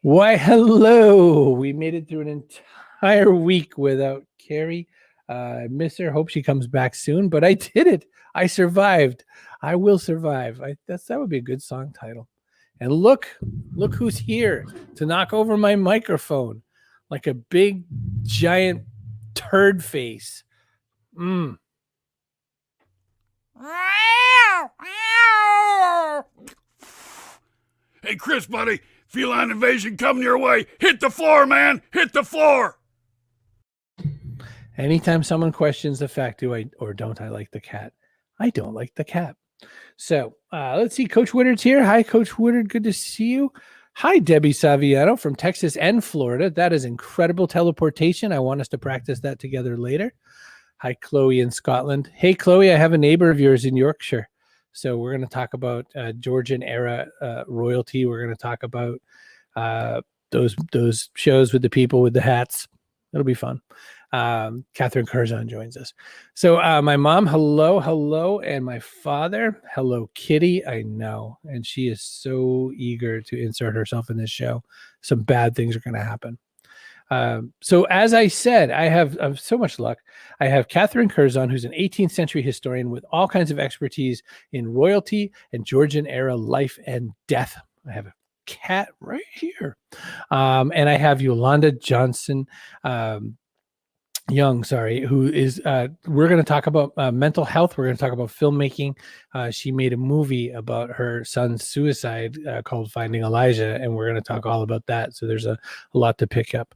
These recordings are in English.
Why, hello. We made it through an entire week without Carrie. I miss her. Hope she comes back soon, but I did it. I survived. I will survive. That would be a good song title. And look who's here to knock over my microphone like a big, giant turd face. Hey, Chris, buddy. Feline invasion coming your way. Hit the floor, man. Hit the floor. Anytime someone questions the fact, do I or don't I like the cat? I don't like the cat. So let's see. Coach Woodard's here. Hi, Coach Woodard. Good to see you. Hi, Debbie Saviano from Texas and Florida. That is incredible teleportation. I want us to practice that together later. Hi, Chloe in Scotland. Hey, Chloe, I have a neighbor of yours in Yorkshire. So we're going to talk about Georgian era royalty. We're going to talk about those shows with the people with the hats. It'll be fun. Catherine Curzon joins us. So my mom, hello. And my father, hello, Kitty. I know. And she is so eager to insert herself in this show. Some bad things are going to happen. So as I said, I have so much luck. I have Catherine Curzon, who's an 18th century historian with all kinds of expertise in royalty and Georgian era life and death. I have a cat right here. And I have Yolanda Johnson-Young, who is, we're going to talk about mental health. We're going to talk about filmmaking. She made a movie about her son's suicide called Finding Elijah, and we're going to talk all about that. So there's a lot to pick up.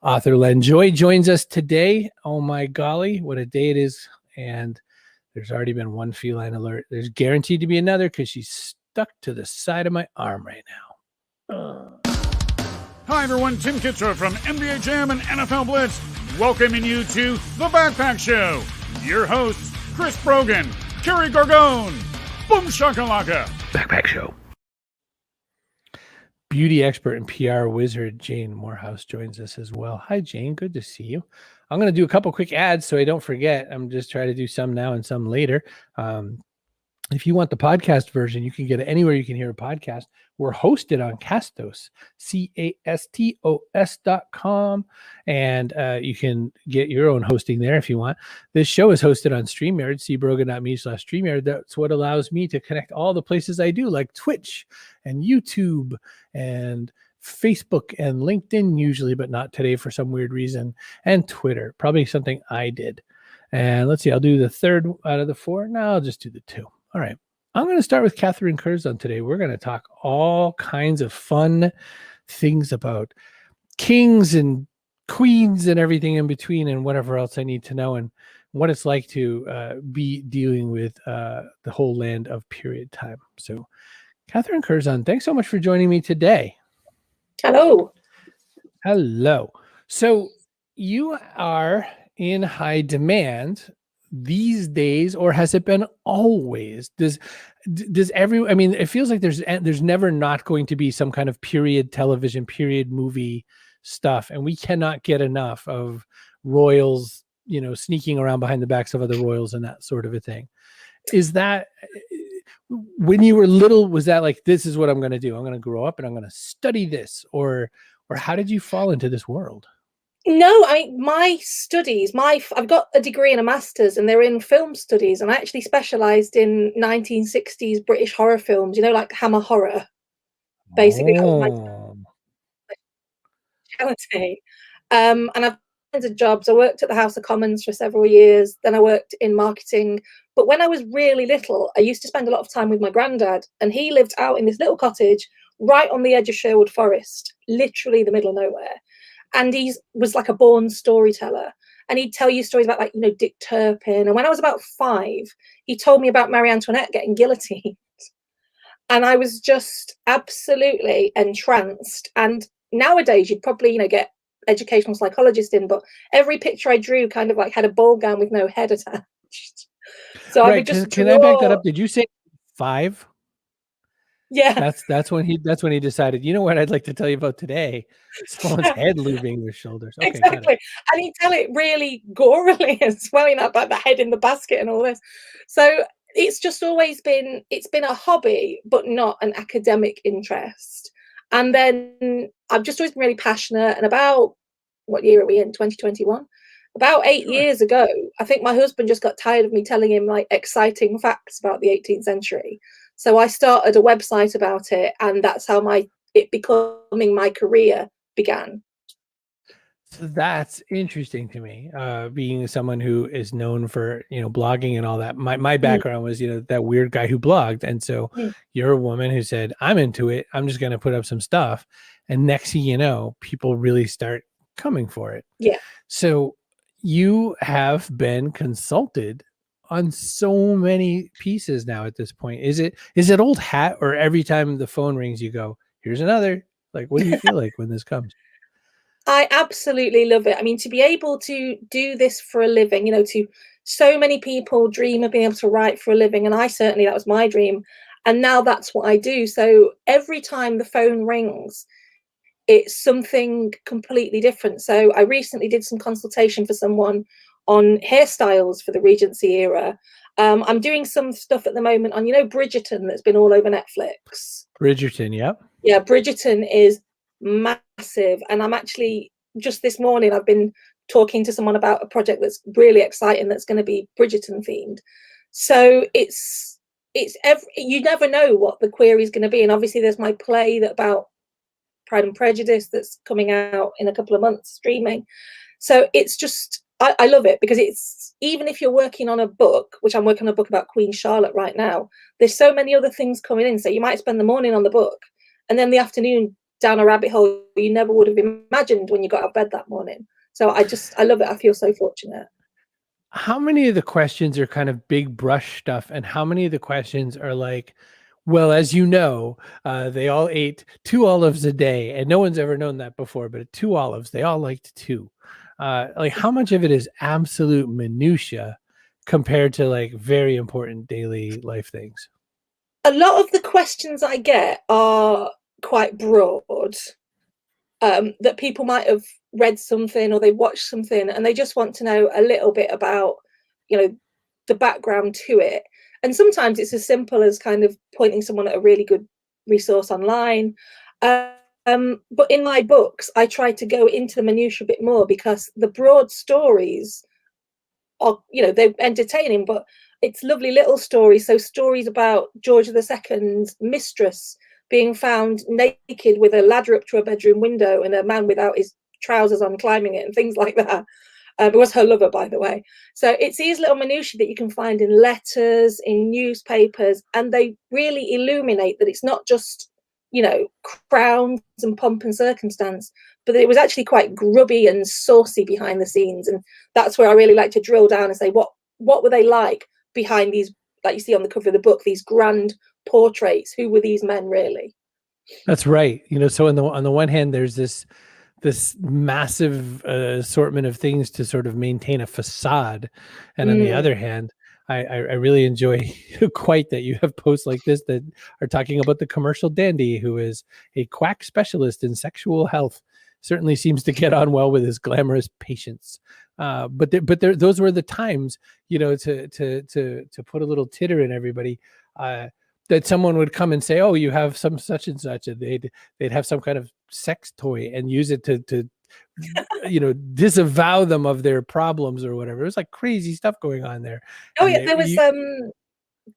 Author Len Joy joins us today. Oh my golly, what a day it is. And there's already been one feline alert. There's guaranteed to be another because she's stuck to the side of my arm right now. Hi, everyone. Tim Kitzrow from NBA Jam and NFL Blitz, welcoming you to The Backpack Show. Your hosts, Chris Brogan, Carrie Gargone, Boom Shakalaka. Backpack Show. Beauty expert and PR wizard Jane Morehouse joins us as well. Hi, Jane. Good to see you. I'm going to do a couple quick ads so I don't forget. I'm just trying to do some now and some later. If you want the podcast version, you can get it anywhere you can hear a podcast. We're hosted on Castos, castos.com, and you can get your own hosting there if you want. This show is hosted on StreamYard, cbrogan.me/StreamYard. That's what allows me to connect all the places I do, like Twitch and YouTube and Facebook and LinkedIn usually, but not today for some weird reason, and Twitter, probably something I did. And let's see, I'll do the third out of the four. No, I'll just do the two. All right. I'm going to start with Catherine Curzon today. We're going to talk all kinds of fun things about kings and queens and everything in between and whatever else I need to know and what it's like to be dealing with the whole land of period time. So, Catherine Curzon, thanks so much for joining me today. Hello. Hello. So, you are in high demand these days, or has it been always? Does I mean, it feels like there's never not going to be some kind of period television, period movie stuff, and we cannot get enough of royals, sneaking around behind the backs of other royals and that sort of a thing. Is that, when you were little, was that like, this is what I'm going to do? I'm going to grow up and I'm going to study this, or how did you fall into this world? No, my studies, I've got a degree and a master's, and they're in film studies, and I actually specialised in 1960s British horror films, like Hammer horror. Basically, that was my speciality. And I've kinds of jobs. I worked at the House of Commons for several years, then I worked in marketing. But when I was really little, I used to spend a lot of time with my granddad, and he lived out in this little cottage right on the edge of Sherwood Forest, literally the middle of nowhere. And he was like a born storyteller, and he'd tell you stories about Dick Turpin. And when I was about 5, he told me about Marie Antoinette getting guillotined, and I was just absolutely entranced. And nowadays you'd probably get educational psychologist in, but every picture I drew kind of like had a ball gown with no head attached. So right. I would just can I back that up? Did you say 5? Yeah, that's when he decided, you know what I'd like to tell you about today? Someone's head looming their shoulders. Okay, exactly. And he'd tell it really gorily as well, about the head in the basket and all this. So it's just always been, it's been a hobby, but not an academic interest. And then I've just always been really passionate. And about, what year are we in? 2021? About 8 years ago, I think my husband just got tired of me telling him like exciting facts about the 18th century. So I started a website about it, and that's how it becoming my career began. So that's interesting to me, being someone who is known for, blogging and all that. My background was, that weird guy who blogged. And so Mm. you're a woman who said, I'm into it. I'm just going to put up some stuff. And next thing you know, people really start coming for it. Yeah. So you have been consulted on so many pieces now at this point. Is it old hat, or every time the phone rings, you go, here's another? Like, what do you feel like when this comes? I absolutely love it. I mean, to be able to do this for a living, so many people dream of being able to write for a living. And that was my dream. And now that's what I do. So every time the phone rings, it's something completely different. So I recently did some consultation for someone on hairstyles for the Regency era. I'm doing some stuff at the moment on, Bridgerton, that's been all over Netflix. Bridgerton, yep. Yeah, Bridgerton is massive. And I'm actually, just this morning, I've been talking to someone about a project that's really exciting that's going to be Bridgerton themed. So you never know what the query is going to be. And obviously there's my play about Pride and Prejudice that's coming out in a couple of months, streaming. So it's just, I love it, because it's, even if you're working on a book, which I'm working on a book about Queen Charlotte right now, there's so many other things coming in. So you might spend the morning on the book, and then the afternoon down a rabbit hole you never would have imagined when you got out of bed that morning. So I love it. I feel so fortunate. How many of the questions are kind of big brush stuff, and how many of the questions are like, well, as you know, they all ate 2 olives a day, and no one's ever known that before, but 2 olives, they all liked 2. Like, how much of it is absolute minutia compared to like very important daily life things? A lot of the questions I get are quite broad, that people might have read something or they watched something and they just want to know a little bit about, the background to it. And sometimes it's as simple as kind of pointing someone at a really good resource online. But in my books, I try to go into the minutiae a bit more, because the broad stories are, they're entertaining, but it's lovely little stories. So stories about George II's mistress being found naked with a ladder up to a bedroom window and a man without his trousers on climbing it, and things like that. It was her lover, by the way. So it's these little minutiae that you can find in letters, in newspapers, and they really illuminate that it's not just, crowns and pomp and circumstance, but it was actually quite grubby and saucy behind the scenes. And that's where I really like to drill down and say, what were they like behind these, like you see on the cover of the book, these grand portraits? Who were these men really? That's right. So on the one hand, there's this massive assortment of things to sort of maintain a facade, and on the other hand, I really enjoy quite that you have posts like this that are talking about the commercial dandy who is a quack specialist in sexual health. Certainly seems to get on well with his glamorous patients. But those were the times, to put a little titter in everybody. That someone would come and say, "Oh, you have some such and such," and they'd have some kind of sex toy and use it to disavow them of their problems or whatever. It was like crazy stuff going on there. Oh And yeah,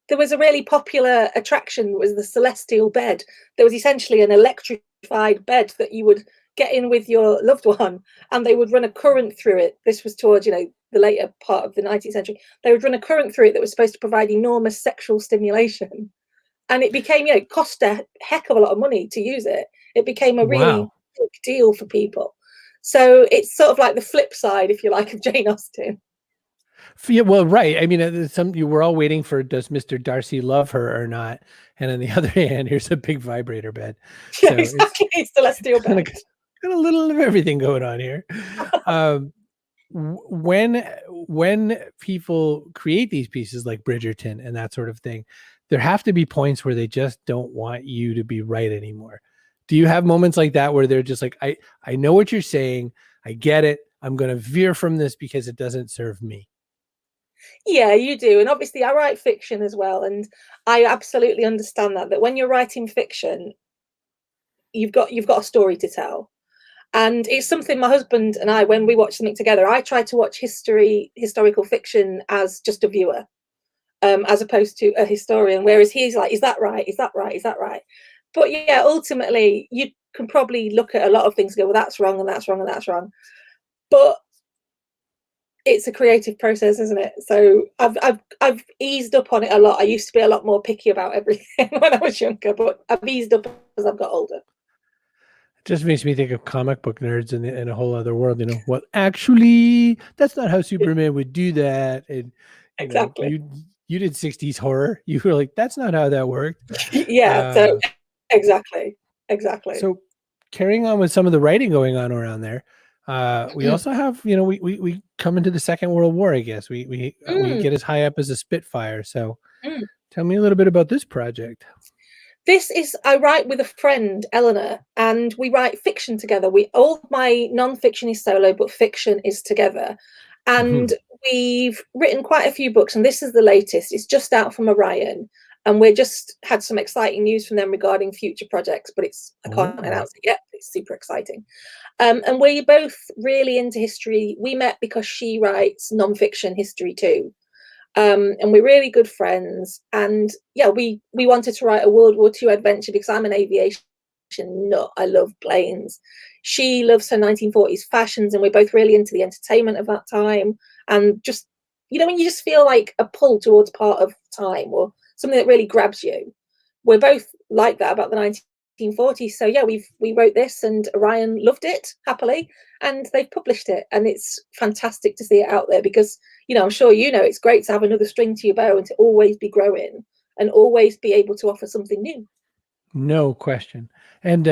there was a really popular attraction, was the celestial bed. There was essentially an electrified bed that you would get in with your loved one, and they would run a current through it. This was towards, the later part of the 19th century. They would run a current through it that was supposed to provide enormous sexual stimulation. And it became, cost a heck of a lot of money to use it. It became a really big deal for people. So it's sort of like the flip side, if you like, of Jane Austen. Yeah, well, right. I mean, you were all waiting for, does Mr. Darcy love her or not? And on the other hand, here's a big vibrator bed. Yeah, so exactly. It's celestial bed. Got a little of everything going on here. When people create these pieces like Bridgerton and that sort of thing, there have to be points where they just don't want you to be right anymore. Do you have moments like that where they're just like, I know what you're saying, I get it, I'm going to veer from this because it doesn't serve me? Yeah, you do. And obviously I write fiction as well. And I absolutely understand that when you're writing fiction, you've got a story to tell. And it's something my husband and I, when we watch something together, I try to watch historical fiction as just a viewer, as opposed to a historian. Whereas he's like, is that right? Is that right? Is that right? But yeah, ultimately you can probably look at a lot of things and go, well, that's wrong and that's wrong and that's wrong. But it's a creative process, isn't it? So I've eased up on it a lot. I used to be a lot more picky about everything when I was younger, but I've eased up as I've got older. Just makes me think of comic book nerds in a whole other world. Well, actually, that's not how Superman would do that. And exactly, you did 60s horror. You were like, that's not how that worked. Yeah. So exactly. So carrying on with some of the writing going on around there, we also have, we come into the Second World War. I guess we get as high up as a Spitfire. So tell me a little bit about this project. I write with a friend, Eleanor, and we write fiction together. All my non-fiction is solo, but fiction is together. And we've written quite a few books, and this is the latest. It's just out from Orion, and we just had some exciting news from them regarding future projects, but I can't announce it yet. It's super exciting. And we're both really into history. We met because she writes non-fiction history too. And we're really good friends. And yeah, we wanted to write a World War II adventure because I'm an aviation nut. I love planes. She loves her 1940s fashions, and we're both really into the entertainment of that time. And just, when you just feel like a pull towards part of time or something that really grabs you, we're both like that about the 1940s. So yeah, we wrote this, and Orion loved it happily, and they've published it, and it's fantastic to see it out there because I'm sure it's great to have another string to your bow and to always be growing and always be able to offer something new. No question. And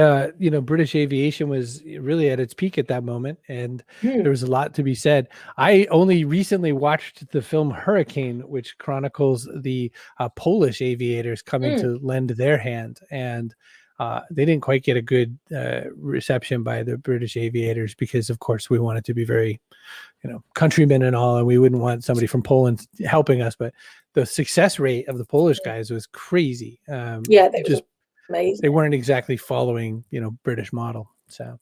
British aviation was really at its peak at that moment, and there was a lot to be said. I only recently watched the film Hurricane, which chronicles the Polish aviators coming to lend their hand, and they didn't quite get a good reception by the British aviators because, of course, we wanted to be very, countrymen and all, and we wouldn't want somebody from Poland helping us. But the success rate of the Polish guys was crazy. Yeah, that was amazing. They weren't exactly following, British model. So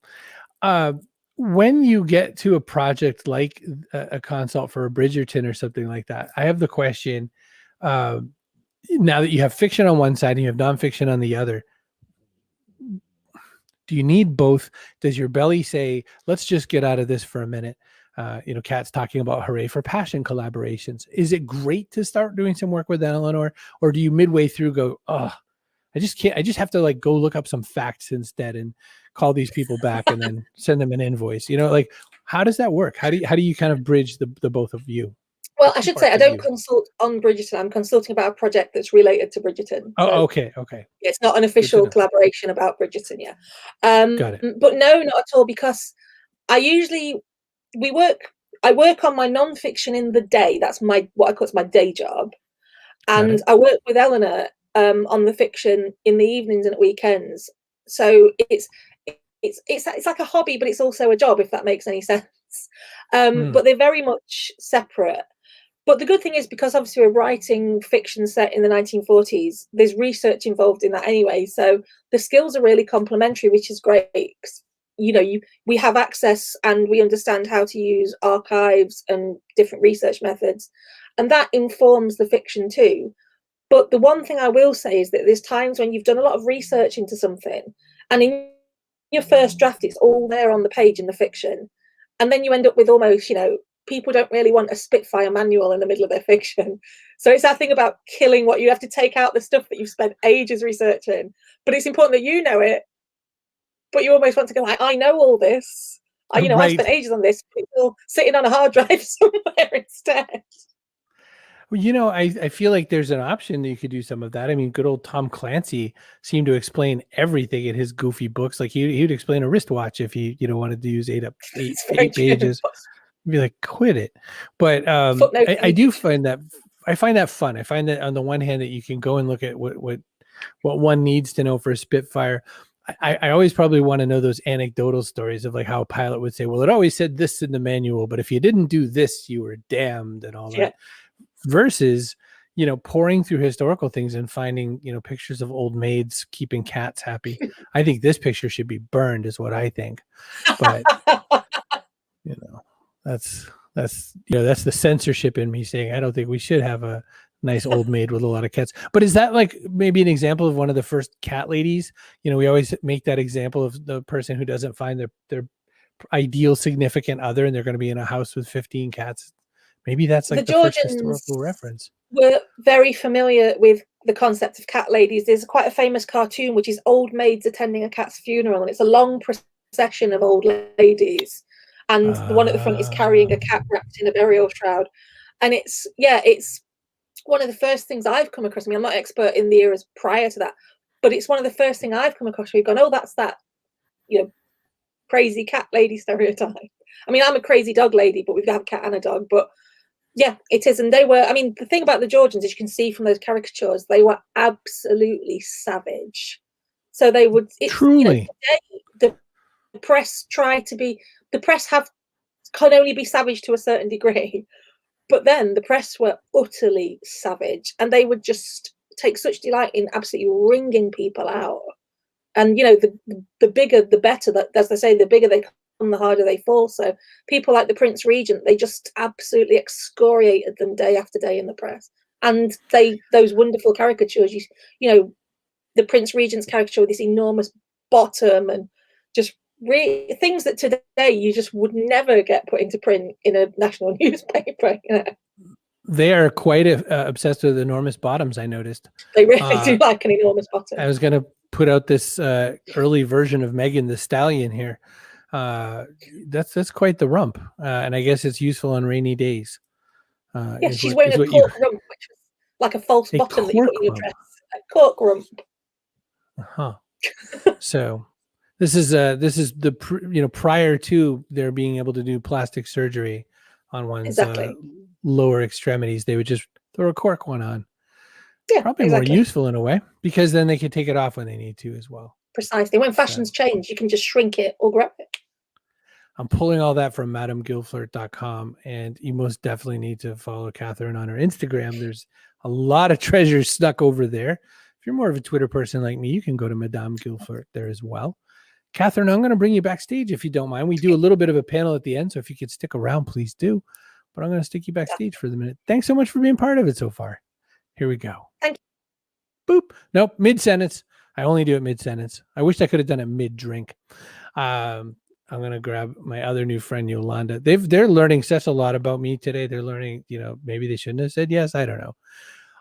when you get to a project like a consult for a Bridgerton or something like that, I have the question, now that you have fiction on one side and you have nonfiction on the other, do you need both? Does your belly say, let's just get out of this for a minute? Kat's talking about hooray for passion collaborations. Is it great to start doing some work with Eleanor, or do you midway through go, oh, I just can't, I just have to go look up some facts instead and call these people back and then send them an invoice? How does that work? How do you kind of bridge the both of you? Well, I should say I don't consult on Bridgerton. I'm consulting about a project that's related to Bridgerton. Oh, okay. It's not an official collaboration about Bridgerton, yeah. Got it. But no, not at all, because I work on my non-fiction in the day. That's what I call my day job. And I work with Eleanor on the fiction in the evenings and at weekends. So it's like a hobby, but it's also a job, if that makes any sense. But they're very much separate. But the good thing is, because obviously we're writing fiction set in the 1940s, there's research involved in that anyway. So the skills are really complementary, which is great. We have access and we understand how to use archives and different research methods, and that informs the fiction too. But the one thing I will say is that there's times when you've done a lot of research into something, and in your first draft, it's all there on the page in the fiction. And then you end up with almost, people don't really want a Spitfire manual in the middle of their fiction. So it's that thing about killing what you have to take out the stuff that you've spent ages researching. But it's important that you know it. But you almost want to go like, I know all this. I spent ages on this. It's all sitting on a hard drive somewhere instead. Well, I feel like there's an option that you could do some of that. I mean, good old Tom Clancy seemed to explain everything in his goofy books. Like he'd explain a wristwatch if he, wanted to use eight pages. You'd be like, quit it. But I do find that fun. I find that on the one hand that you can go and look at what one needs to know for a Spitfire. I always probably want to know those anecdotal stories of like how a pilot would say, well, it always said this in the manual, but if you didn't do this, you were damned and all that. versus, pouring through historical things and finding, pictures of old maids keeping cats happy. I think this picture should be burned is what I think. But, that's the censorship in me saying, I don't think we should have a nice old maid with a lot of cats. But is that like maybe an example of one of the first cat ladies? We always make that example of the person who doesn't find their ideal significant other and they're going to be in a house with 15 cats. Maybe that's like the first historical reference. We're very familiar with the concept of cat ladies. There's quite a famous cartoon which is old maids attending a cat's funeral, and it's a long procession of old ladies, and the one at the front is carrying a cat wrapped in a burial shroud. And it's one of the first things I've come across. I mean, I'm not expert in the eras prior to that, but it's one of the first things I've come across where you've gone, oh, that's that, crazy cat lady stereotype. I mean, I'm a crazy dog lady, but we've got a cat and a dog. But yeah, it is. And they were, I mean, the thing about the Georgians, as you can see from those caricatures, they were absolutely savage. So they would, truly, the press can only be savage to a certain degree. But then the press were utterly savage, and they would just take such delight in absolutely wringing people out. And, the bigger, the better. That, as they say, the bigger they come, the harder they fall. So people like the Prince Regent, they just absolutely excoriated them day after day in the press. And those wonderful caricatures, the Prince Regent's caricature with this enormous bottom and just things that today you just would never get put into print in a national newspaper. They are quite obsessed with enormous bottoms, I noticed. They really do like an enormous bottom. I was going to put out this early version of Megan the Stallion here. That's quite the rump. And I guess it's useful on rainy days. She's wearing a cork rump, which was like a false bottom that you put in your dress. A cork rump. So this is the prior to their being able to do plastic surgery on one's lower extremities. They would just throw a cork one on. Yeah, probably more useful in a way, because then they can take it off when they need to as well. Precisely. When fashions change, you can just shrink it or grab it. I'm pulling all that from madamegilflirt.com, and you most definitely need to follow Catherine on her Instagram. There's a lot of treasures stuck over there. If you're more of a Twitter person like me, you can go to Madame Gilflirt there as well. Catherine, I'm going to bring you backstage if you don't mind. We do a little bit of a panel at the end, so if you could stick around, please do. But I'm going to stick you backstage for the minute. Thanks so much for being part of it so far. Here we go. Thank you. Boop. Nope. Mid-sentence. I only do it mid-sentence. I wish I could have done it mid-drink. I'm going to grab my other new friend, Yolanda. They're learning such a lot about me today. They're learning, maybe they shouldn't have said yes. I don't know.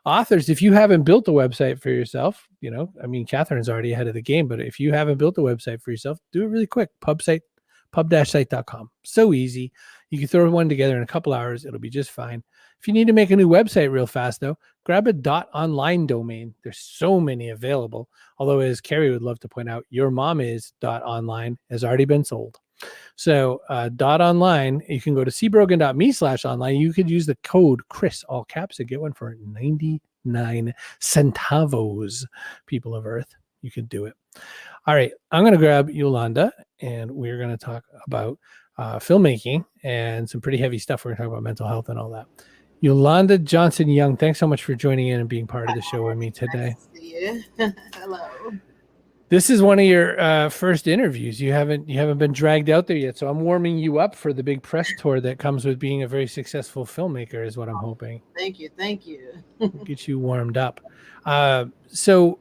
Authors, if you haven't built a website for yourself, Catherine's already ahead of the game, but if you haven't built a website for yourself, do it really quick. pub-site.com. So easy. You can throw one together in a couple hours. It'll be just fine. If you need to make a new website real fast, though, grab a .online domain. There's so many available. Although, as Carrie would love to point out, your mom is .online has already been sold. So .online, you can go to cbrogan.me/online. You could use the code Chris, all caps, to get one for 99 centavos. People of Earth, you can do it. All right, I'm going to grab Yolanda, and we're going to talk about filmmaking and some pretty heavy stuff. We're going to talk about mental health and all that. Yolanda Johnson-Young, thanks so much for joining in and being part of the show with me today. Nice to see you. Hello. This is one of your first interviews. You haven't been dragged out there yet, so I'm warming you up for the big press tour that comes with being a very successful filmmaker, is what I'm hoping. Thank you. Get you warmed up. So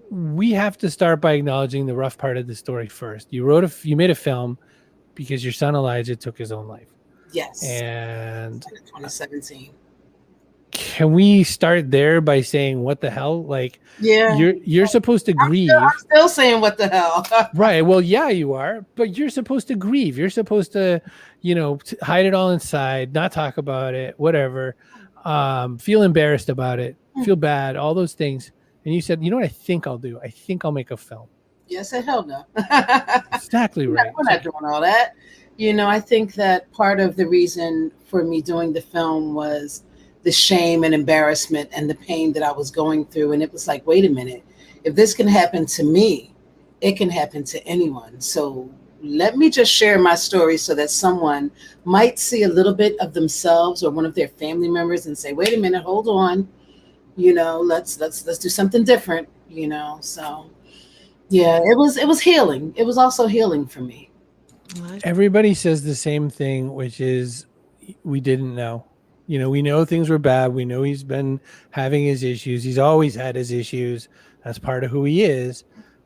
we have to start by acknowledging the rough part of the story first. You made a film because your son Elijah took his own life. Yes. And 2017. Can we start there by saying what the hell? Like, yeah, you're supposed to grieve. I'm still saying what the hell. Right. Well, yeah, you are, but you're supposed to grieve. You're supposed to, hide it all inside, not talk about it, whatever. Feel embarrassed about it, feel bad, all those things. And you said, you know what I think I'll do? I think I'll make a film. Yes, hell no. Exactly right. We're not doing all that. I think that part of the reason for me doing the film was the shame and embarrassment and the pain that I was going through. And it was like, wait a minute, if this can happen to me, it can happen to anyone. So let me just share my story so that someone might see a little bit of themselves or one of their family members and say, wait a minute, hold on, let's do something different, So yeah, it was healing. It was also healing for me. Everybody says the same thing, which is we didn't know. We know things were bad. We know he's been having his issues. He's always had his issues. That's part of who he is.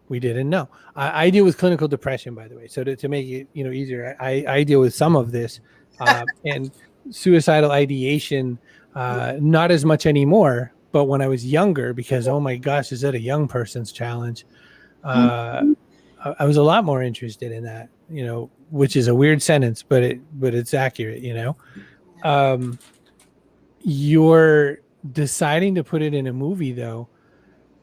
We didn't know. I deal with clinical depression, by the way. So to make it easier, I deal with some of this and suicidal ideation, not as much anymore. But when I was younger, because oh my gosh, is that a young person's challenge? I was a lot more interested in that, which is a weird sentence, but it's accurate, You're deciding to put it in a movie, though,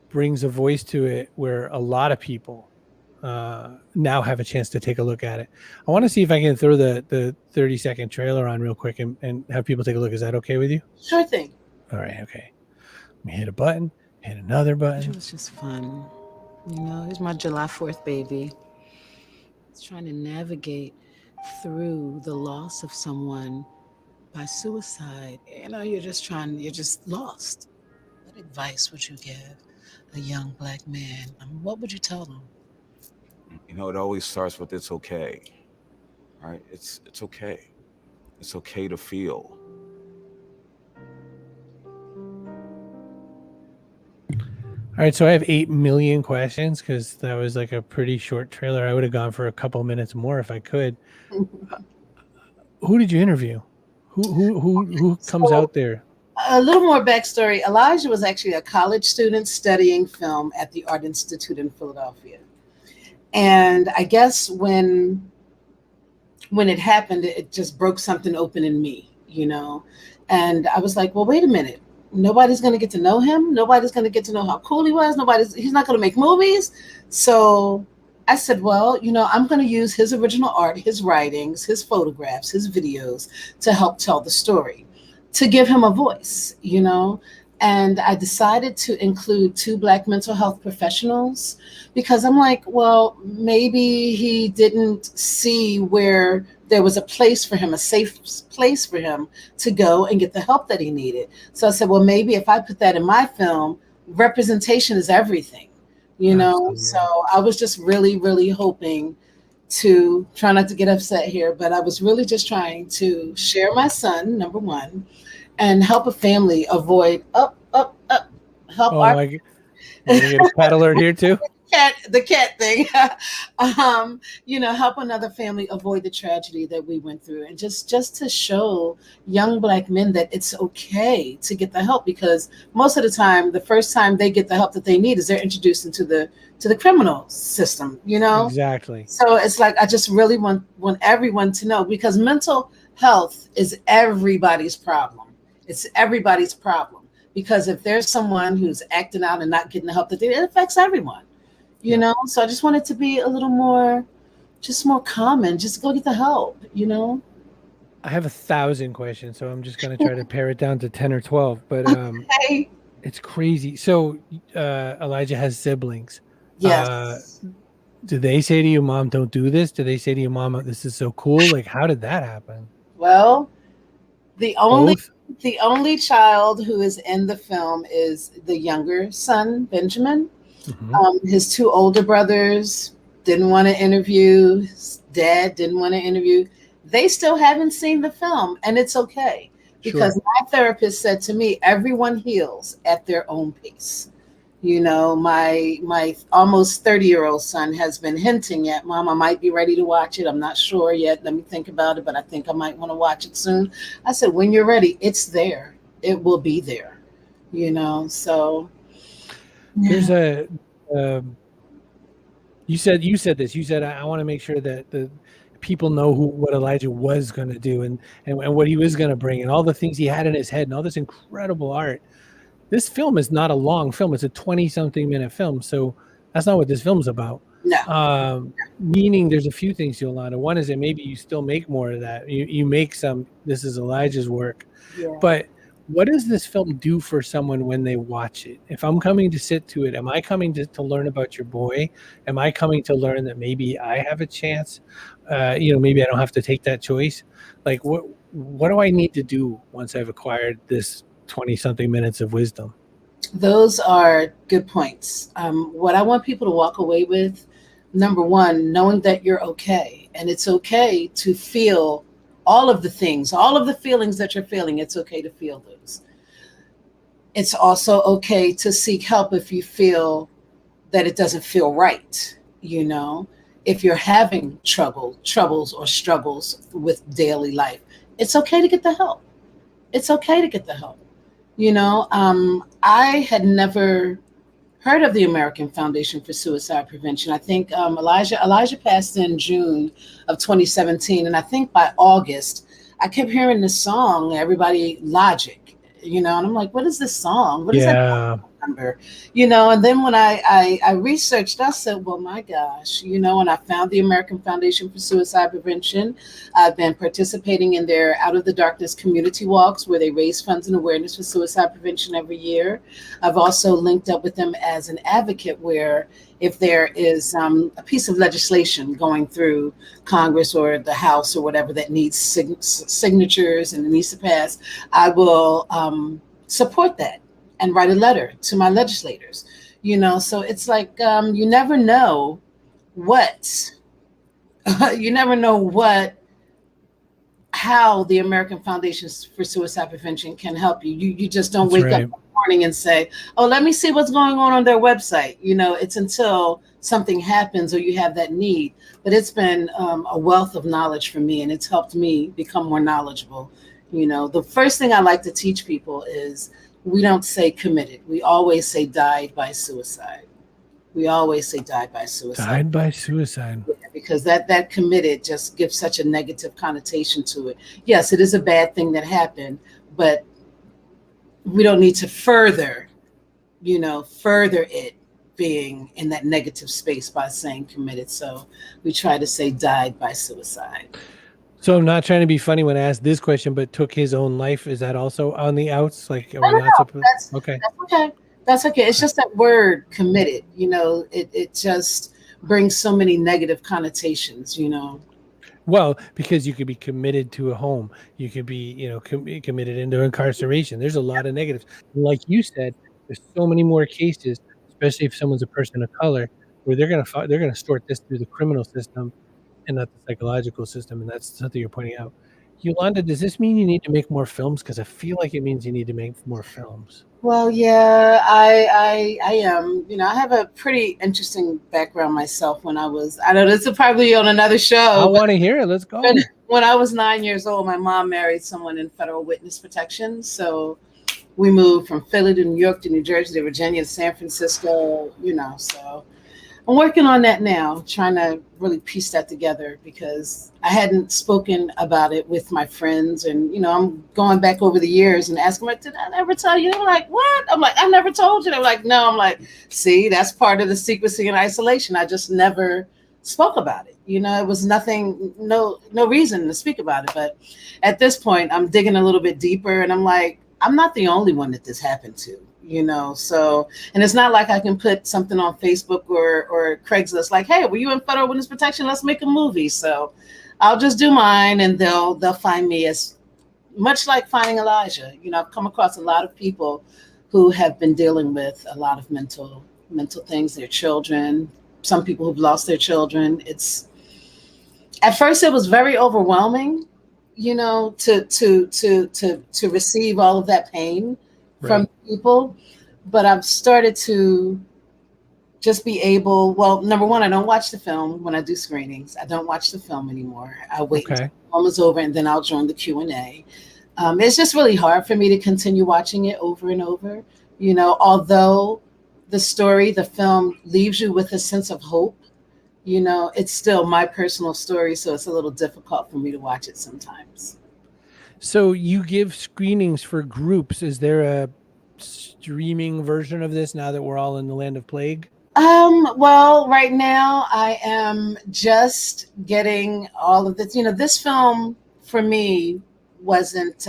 brings a voice to it where a lot of people now have a chance to take a look at it. I want to see if I can throw the 30-second trailer on real quick and have people take a look. Is that okay with you? Sure thing. All right. Okay. Let me hit a button, hit another button. It was just fun. Here's my July 4th baby. It's trying to navigate through the loss of someone by suicide. You're just lost. What advice would you give a young Black man? What would you tell them? It always starts with it's okay, right? It's okay. It's okay to feel. All right, so I have 8 million questions because that was like a pretty short trailer. I would have gone for a couple minutes more if I could. Who did you interview? Who comes out there? A little more backstory. Elijah was actually a college student studying film at the Art Institute in Philadelphia. And I guess when it happened, it just broke something open in me, And I was like, well, wait a minute. Nobody's going to get to know him. Nobody's going to get to know how cool he was. He's not going to make movies. So I said, well, I'm going to use his original art, his writings, his photographs, his videos to help tell the story, to give him a voice, And I decided to include 2 Black mental health professionals because I'm like, well, maybe he didn't see where there was a place for him, a safe place for him to go and get the help that he needed. So I said, well, maybe if I put that in my film, representation is everything, Absolutely. So I was just really, really hoping to try not to get upset here, but I was really just trying to share my son, number one, and help a family avoid help our my! You get a cat alert here too. The cat thing. Help another family avoid the tragedy that we went through, and just to show young Black men that it's okay to get the help, because most of the time, the first time they get the help that they need is they're introduced into the criminal system. Exactly. So it's like I just really want everyone to know, because mental health is everybody's problem. It's everybody's problem, because if there's someone who's acting out and not getting the help that it affects everyone, So I just want it to be a little more common. Just go get the help, I have 1,000 questions, so I'm just going to try to pare it down to 10 or 12. But okay. It's crazy. So Elijah has siblings. Yes. Do they say to you, Mom, don't do this? Do they say to you, Mom, this is so cool? Like, how did that happen? Well, the only child who is in the film is the younger son, Benjamin. Mm-hmm. His 2 older brothers didn't want to interview. His dad didn't want to interview. They still haven't seen the film, and it's okay, because my therapist said to me, everyone heals at their own pace. My almost 30-year-old son has been hinting at, Mom, I might be ready to watch it. I'm not sure yet. Let me think about it, but I think I might want to watch it soon. I said, when you're ready, it's there. It will be there, so. There's you said this. You said, I want to make sure that the people know what Elijah was going to do and what he was going to bring and all the things he had in his head and all this incredible art. This film is not a long film. It's a 20-something minute film. So that's not what this film's about. No. Meaning there's a few things, Yolanda. One is that maybe you still make more of that. You make some, this is Elijah's work. Yeah. But what does this film do for someone when they watch it? If I'm coming to sit to it, am I coming to learn about your boy? Am I coming to learn that maybe I have a chance? Maybe I don't have to take that choice. Like, what do I need to do once I've acquired this 20-something minutes of wisdom? Those are good points. What I want people to walk away with, number one, knowing that you're okay. And it's okay to feel all of the things, all of the feelings that you're feeling. It's okay to feel those. It's also okay to seek help if you feel that it doesn't feel right. If you're having troubles or struggles with daily life, it's okay to get the help. It's okay to get the help. I had never heard of the American Foundation for Suicide Prevention. I think Elijah passed in June of 2017. And I think by August, I kept hearing this song, Everybody Logic, and I'm like, what is this song? What is that number? And then when I researched, I said, well, my gosh, and I found the American Foundation for Suicide Prevention. I've been participating in their Out of the Darkness community walks where they raise funds and awareness for suicide prevention every year. I've also linked up with them as an advocate where if there is a piece of legislation going through Congress or the House or whatever that needs signatures and it needs to pass, I will support that and write a letter to my legislators. So it's like you never know how the American Foundation for Suicide Prevention can help you. You just don't wake up in the morning and say, oh, let me see what's going on their website. It's until something happens or you have that need. But it's been a wealth of knowledge for me, and it's helped me become more knowledgeable. The first thing I like to teach people is we don't say committed. We always say died by suicide. We always say died by suicide. Died by suicide. Yeah, because that committed just gives such a negative connotation to it. Yes, it is a bad thing that happened, but we don't need to further it being in that negative space by saying committed. So we try to say died by suicide. So I'm not trying to be funny when I asked this question, but took his own life. Is that also on the outs? Like, are we not supposed? Okay. That's okay. That's okay. It's just that word committed, it just brings so many negative connotations, Well, because you could be committed to a home. You could be, committed into incarceration. There's a lot of negatives. Like you said, there's so many more cases, especially if someone's a person of color, where they're going to sort this through the criminal system and not the psychological system. And that's something you're pointing out. Yolanda, does this mean you need to make more films? Because I feel like it means you need to make more films. Well, yeah, I am. I have a pretty interesting background myself. I know this is probably on another show. I want to hear it. Let's go. When I was 9 years old, my mom married someone in federal witness protection. So we moved from Philly to New York to New Jersey to Virginia to San Francisco, so I'm working on that now, trying to really piece that together because I hadn't spoken about it with my friends. And, I'm going back over the years and asking them, did I ever tell you? They're like, what? I'm like, I never told you. They're like, no. I'm like, see, that's part of the secrecy and isolation. I just never spoke about it. It was nothing, no reason to speak about it. But at this point, I'm digging a little bit deeper and I'm like, I'm not the only one that this happened to. So, and it's not like I can put something on Facebook or Craigslist like, hey, were you in federal witness protection? Let's make a movie. So I'll just do mine and they'll find me, as much like finding Elijah. I've come across a lot of people who have been dealing with a lot of mental things, their children, some people who've lost their children. At first it was very overwhelming, to receive all of that pain from people, but I've started to just be able, well, number one, I don't watch the film when I do screenings. I don't watch the film anymore. I wait until the film is over and then I'll join the Q&A. It's just really hard for me to continue watching it over and over, although the film leaves you with a sense of hope, it's still my personal story. So it's a little difficult for me to watch it sometimes. So you give screenings for groups. Is there a streaming version of this now that we're all in the land of plague? Well, right now I am just getting all of this. This film for me wasn't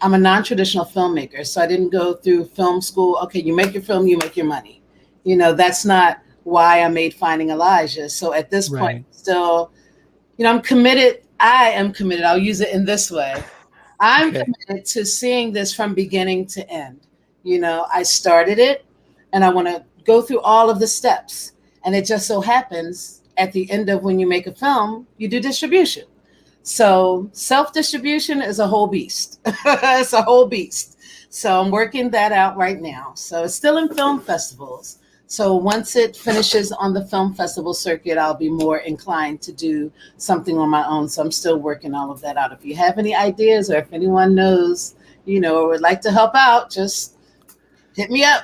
I'm a non-traditional filmmaker, so I didn't go through film school. Okay, you make your film, you make your money. That's not why I made Finding Elijah. So at this point, still, I'm committed. I am committed. I'll use it in this way. I'm committed to seeing this from beginning to end. I started it and I want to go through all of the steps. And it just so happens at the end of when you make a film, you do distribution. So self-distribution is a whole beast. It's a whole beast. So I'm working that out right now. So it's still in film festivals. So once it finishes on the film festival circuit, I'll be more inclined to do something on my own. So I'm still working all of that out. If you have any ideas or if anyone knows, or would like to help out, just hit me up.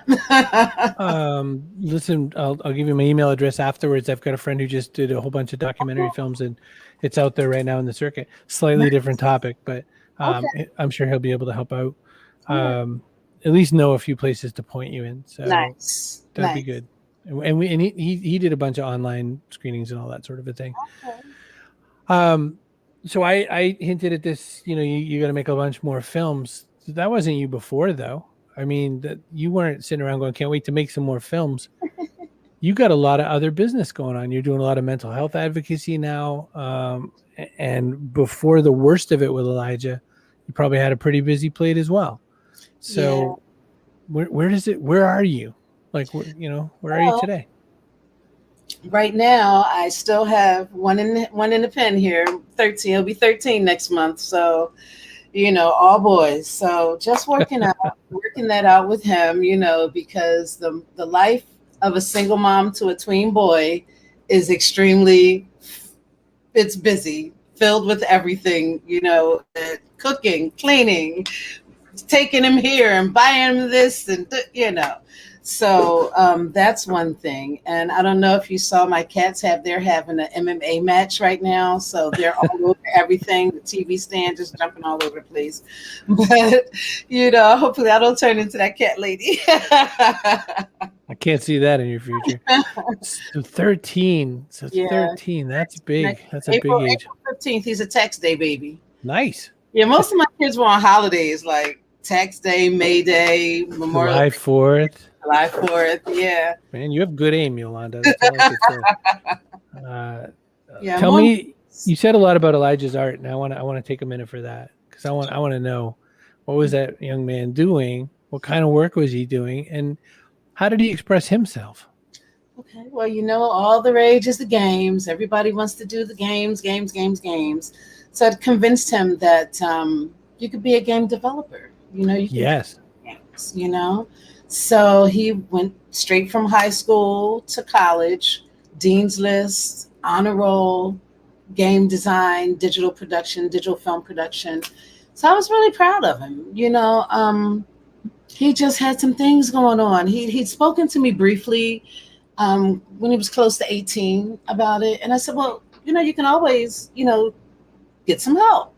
Listen, I'll give you my email address afterwards. I've got a friend who just did a whole bunch of documentary films, and it's out there right now in the circuit. Slightly different topic, but I'm sure he'll be able to help out. At least know a few places to point you in. So nice. That'd be good. And he did a bunch of online screenings and all that sort of a thing. Okay. So I hinted at this, you got to make a bunch more films. That wasn't you before, though. I mean, that you weren't sitting around going, can't wait to make some more films. You got a lot of other business going on. You're doing a lot of mental health advocacy now. And before the worst of it with Elijah, you probably had a pretty busy plate as well. So where are you? Like, where are you today? Right now, I still have one in the pen here. 13. It'll be 13 next month. So, all boys. So just working that out with him, because the life of a single mom to a tween boy is it's busy, filled with everything, cooking, cleaning, taking him here and buying him this and So that's one thing. And I don't know if you saw my cats they're having an MMA match right now. So they're all over everything. The TV stand just jumping all over the place. But, hopefully I don't turn into that cat lady. I can't see that in your future. So 13. So 13. That's big. That's a big age. April 15th, he's a tax day baby. Nice. Yeah, most of my kids were on holidays like Tax Day, May Day, Memorial July 4th. July 4th, yeah. Man, you have good aim, Yolanda. That's all I could say. Tell me, you said a lot about Elijah's art, and I want to take a minute for that because I want to know, what was that young man doing? What kind of work was he doing, and how did he express himself? Okay, well, all the rage is the games. Everybody wants to do the games. So I convinced him that you could be a game developer. Yes. Games, So he went straight from high school to college, Dean's List, honor roll, game design, digital production, digital film production. So I was really proud of him. He just had some things going on. He'd spoken to me briefly when he was close to 18 about it. And I said, well, you can always, get some help.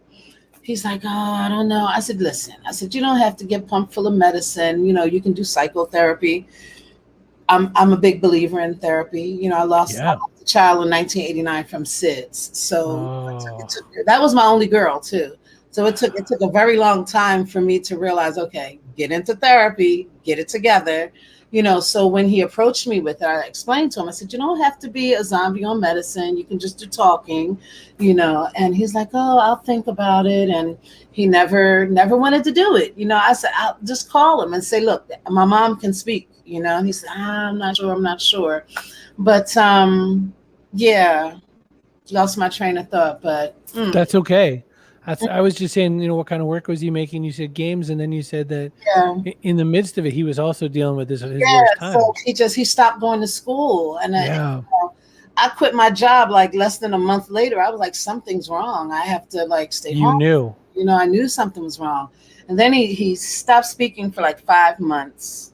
He's like, oh, I don't know. I said, listen, you don't have to get pumped full of medicine. You can do psychotherapy. I'm a big believer in therapy. I lost a child in 1989 from SIDS. So that was my only girl too. So it took a very long time for me to realize, okay, get into therapy, get it together. So when he approached me with it, I explained to him, I said, you don't have to be a zombie on medicine. You can just do talking, and he's like, oh, I'll think about it. And he never wanted to do it. I said, I'll just call him and say, look, my mom can speak, and he said, I'm not sure. But lost my train of thought, but. That's okay. I was just saying, what kind of work was he making? You said games, and then you said that in the midst of it, he was also dealing with his worst time. So he stopped going to school, and I quit my job like less than a month later. I was like, something's wrong. I have to stay home. You knew. I knew something was wrong, and then he stopped speaking for like 5 months.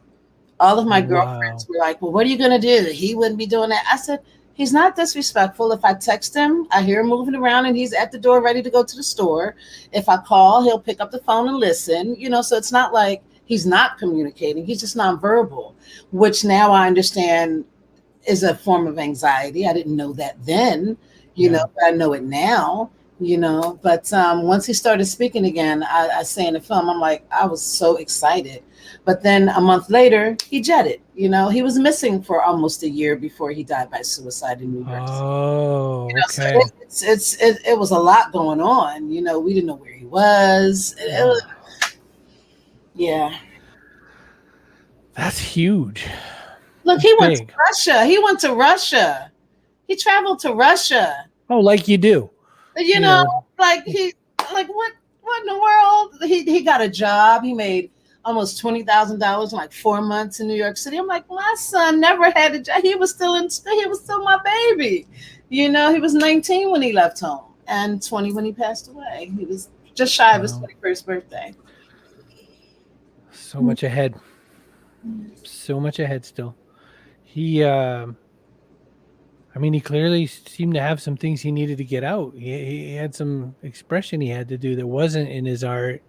All of my girlfriends were like, well, what are you gonna do? He wouldn't be doing that. I said, he's not disrespectful. If I text him, I hear him moving around and he's at the door ready to go to the store. If I call, he'll pick up the phone and listen, so it's not like he's not communicating. He's just nonverbal, which now I understand is a form of anxiety. I didn't know that then, but I know it now. But once he started speaking again, I say in the film, I'm like, I was so excited. But then a month later, he jetted. He was missing for almost a year before he died by suicide in New York City. Oh, okay. So it was a lot going on. We didn't know where he was. Yeah. That's huge. Look, That's he went big. to Russia. He traveled to Russia. Oh, like you do. Like what in the world? He got a job. He made almost $20,000 in like 4 months in New York City. I'm like, my son never had a job. He was still my baby. He was 19 when he left home and 20 when he passed away. He was just shy of his 21st birthday. So much ahead. So much ahead still. He clearly seemed to have some things he needed to get out. He had some expression he had to do that wasn't in his art,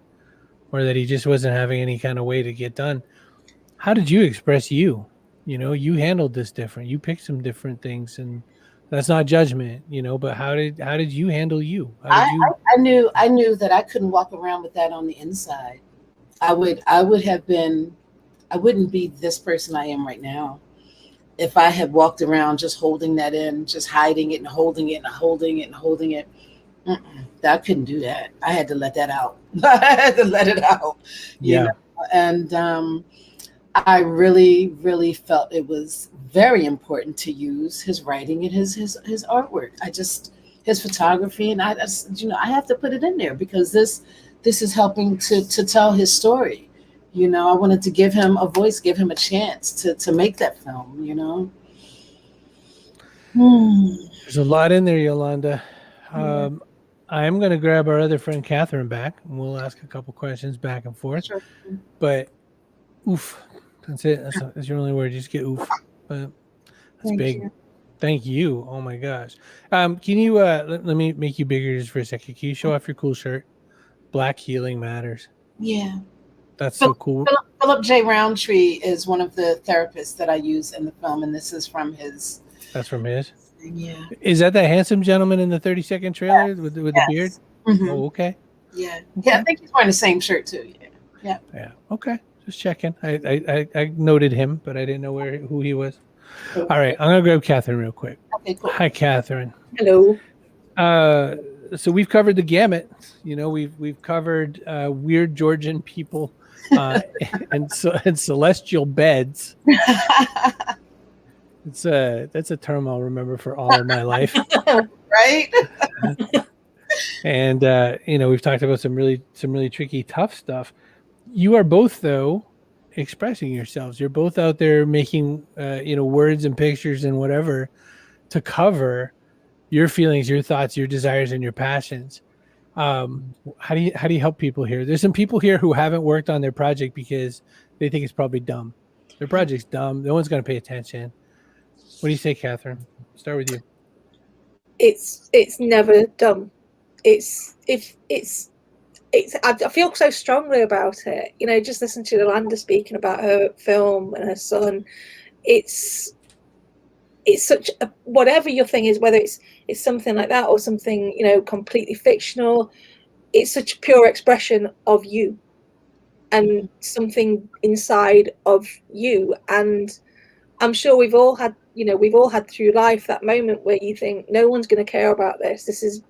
or that he just wasn't having any kind of way to get done. How did you express you? You handled this different. You picked some different things, and that's not judgment, but how did you handle you? I knew that I couldn't walk around with that on the inside. I wouldn't be this person I am right now if I had walked around just holding that in, just hiding it and holding it and holding it and holding it. I couldn't do that. I had to let that out. I had to let it out. Yeah. And I really, really felt it was very important to use his writing and his artwork. His photography, and I have to put it in there because this is helping to tell his story. I wanted to give him a voice, give him a chance to make that film, There's a lot in there, Yolanda. I'm going to grab our other friend, Catherine, back, and we'll ask a couple questions back and forth. Sure. But oof, that's it. That's your only word. You just get oof. But that's big. You. Thank you. Oh my gosh. Can you, let me make you bigger just for a second. Can you show off your cool shirt? Black Healing Matters. Yeah. That's so cool. Philip J. Roundtree is one of the therapists that I use in the film, and this is from his. That's from his? Yeah. Is that handsome gentleman in the 30-second trailer with the beard? Mm-hmm. Oh, okay. Yeah. Okay. Yeah, I think he's wearing the same shirt too. Yeah. Yeah. Okay. Just checking. I noted him, but I didn't know who he was. Okay. All right. I'm going to grab Catherine real quick. Okay, cool. Hi, Catherine. Hello. So we've covered the gamut. We've covered weird Georgian people and celestial beds. That's a term I'll remember for all of my life. Right? And we've talked about some really tricky, tough stuff. You are both, though, expressing yourselves. You're both out there making words and pictures and whatever to cover your feelings, your thoughts, your desires, and your passions. How do you help people here? There's some people here who haven't worked on their project because they think it's probably dumb. Their project's dumb. No one's going to pay attention. What do you say, Catherine? Start with you. It's never dumb. I feel so strongly about it. Just listen to Yolanda speaking about her film and her son. It's such a, whatever your thing is, whether it's something like that or something completely fictional, it's such a pure expression of you and something inside of you. And I'm sure we've all had through life that moment where you think no one's going to care about this. This is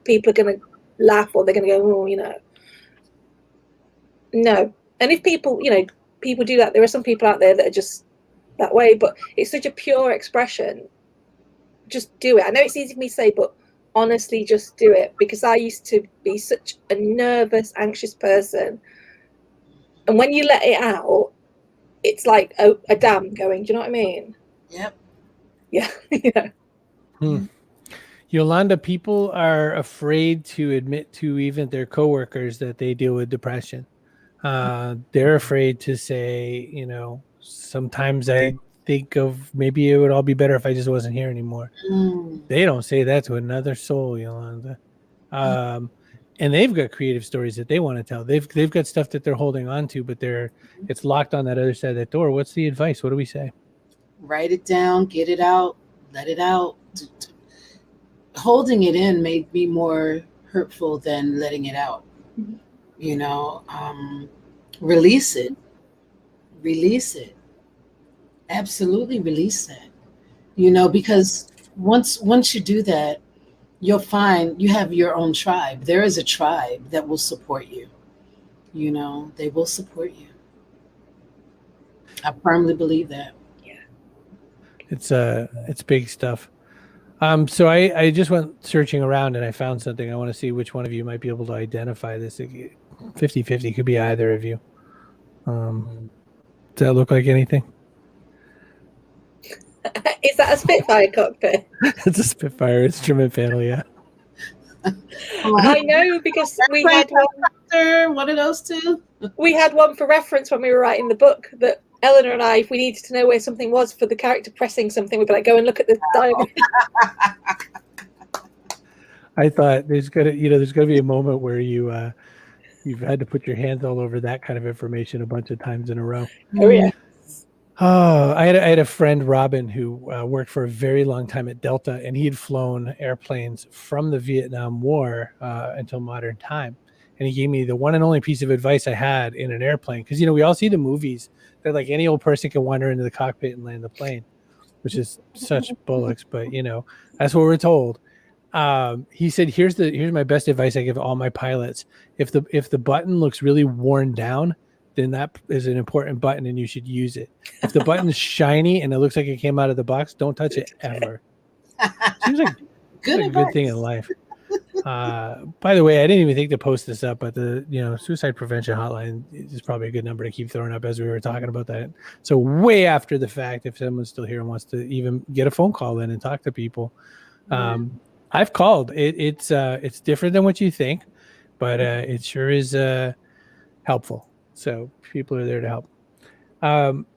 people are going to laugh or they're going to go, no. And if people do that, there are some people out there that are just that way, but it's such a pure expression. Just do it. I know it's easy for me to say, but honestly, just do it, because I used to be such a nervous, anxious person, and when you let it out, it's like a dam going. Do you know what I mean? Yep. Yeah. Yeah. Yolanda, people are afraid to admit to even their coworkers that they deal with depression. They're afraid to say, sometimes I think of maybe it would all be better if I just wasn't here anymore. They don't say that to another soul, Yolanda. And they've got creative stories that they want to tell. They've got stuff that they're holding on to, but it's locked on that other side of that door. What's the advice? What do we say? Write it down, get it out, let it out. holding it in may be more hurtful than letting it out. Mhm. You know, release it. Release it. Absolutely release that. You know, because once you do that, you'll find you have your own tribe. There is a tribe that will support you. You know, they will support you. I firmly believe that. It's big stuff. So I just went searching around and I found something. I want to see which one of you might be able to identify this. 50-50 could be either of you. Does that look like anything? Is that a Spitfire cockpit? It's a Spitfire instrument panel, yeah. I know, because we had One of those two. one for reference when we were writing the book, that Eleanor and I, if we needed to know where something was for the character pressing something, we'd be like, go and look at the diagram. I thought there's gonna be a moment where you've had to put your hands all over that kind of information a bunch of times in a row. Oh yeah. Oh, I had a friend, Robin, who worked for a very long time at Delta, and he had flown airplanes from the Vietnam War until modern time. And he gave me the one and only piece of advice I had in an airplane, because we all see the movies that like any old person can wander into the cockpit and land the plane, which is such bullocks, but that's what we're told. He said, here's my best advice I give all my pilots. If the button looks really worn down, then that is an important button and you should use it. If the button's shiny and it looks like it came out of the box, don't touch it ever. Seems like a good thing in life. By the way, I didn't even think to post this up, but the suicide prevention hotline is probably a good number to keep throwing up as we were talking about that. So way after the fact, if someone's still here and wants to even get a phone call in and talk to people, I've called. It's different than what you think, but it sure is helpful. So people are there to help.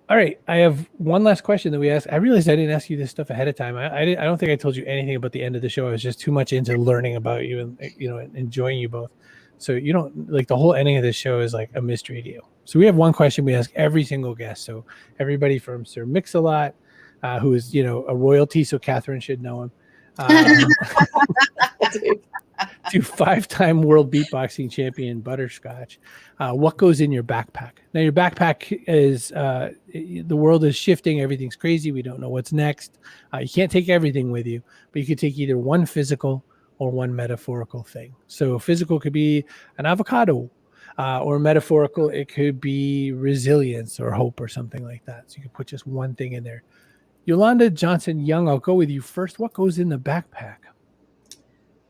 All right, I have one last question that we asked. I realized I didn't ask you this stuff ahead of time. I don't think I told you anything about the end of the show. I was just too much into learning about you and and enjoying you both. So you don't like the whole ending of this show is like a mystery to you. So we have one question we ask every single guest. So everybody from Sir Mix-a-Lot, who is a royalty, so Catherine should know him. To 5-time world beatboxing champion Butterscotch. What goes in your backpack? Now your backpack is the world is shifting. Everything's crazy. We don't know what's next. You can't take everything with you, but you could take either one physical or one metaphorical thing. So physical could be an avocado, or metaphorical, it could be resilience or hope or something like that. So you can put just one thing in there. Yolanda Johnson-Young, I'll go with you first. What goes in the backpack?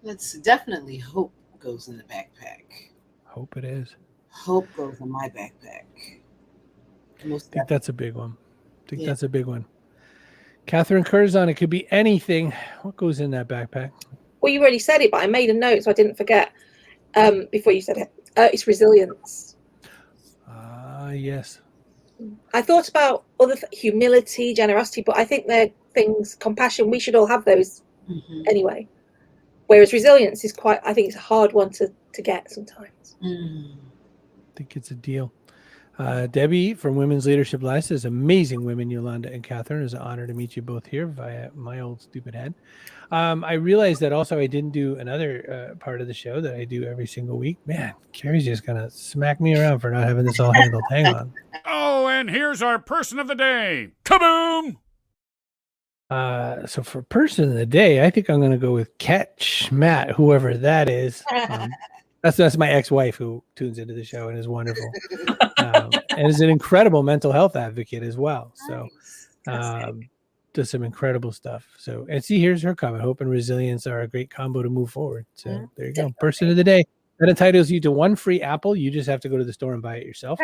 It's definitely hope goes in the backpack. Hope it is. Hope goes in my backpack. I think that's a big one. That's a big one. Catherine Curzon, it could be anything. What goes in that backpack? Well, you already said it, but I made a note so I didn't forget before you said it. It's resilience. Yes. I thought about humility, generosity, but I think they're things, compassion, we should all have those anyway. Whereas resilience is I think it's a hard one to get sometimes. I think it's a deal. Debbie from Women's Leadership Live says, amazing women, Yolanda and Catherine. It's an honor to meet you both here via my old stupid head. I realized that also I didn't do another part of the show that I do every single week. Man, Carrie's just going to smack me around for not having this all handled. Hang on. Oh, and here's our person of the day. Kaboom! So for person of the day, I think I'm going to go with Catch Matt, whoever that is. That's my ex-wife who tunes into the show and is wonderful, and is an incredible mental health advocate as well. So does some incredible stuff. So, and see, here's her comment. Hope and resilience are a great combo to move forward. So there you go. Person of the day. That entitles you to one free apple. You just have to go to the store and buy it yourself.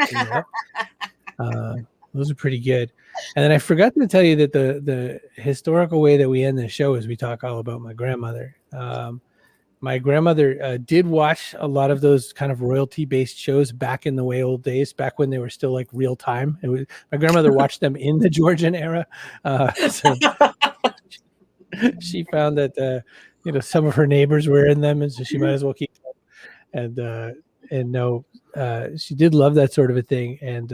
Those are pretty good. And then I forgot to tell you that the historical way that we end the show is we talk all about my grandmother. My grandmother did watch a lot of those kind of royalty-based shows back in the way old days, back when they were still like real time. My grandmother watched them in the Georgian era. So she found that some of her neighbors were in them, and so she might as well keep them. And no, she did love that sort of a thing. And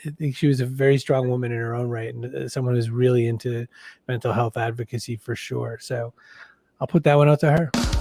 I think she was a very strong woman in her own right, and someone who's really into mental health advocacy for sure. So I'll put that one out to her.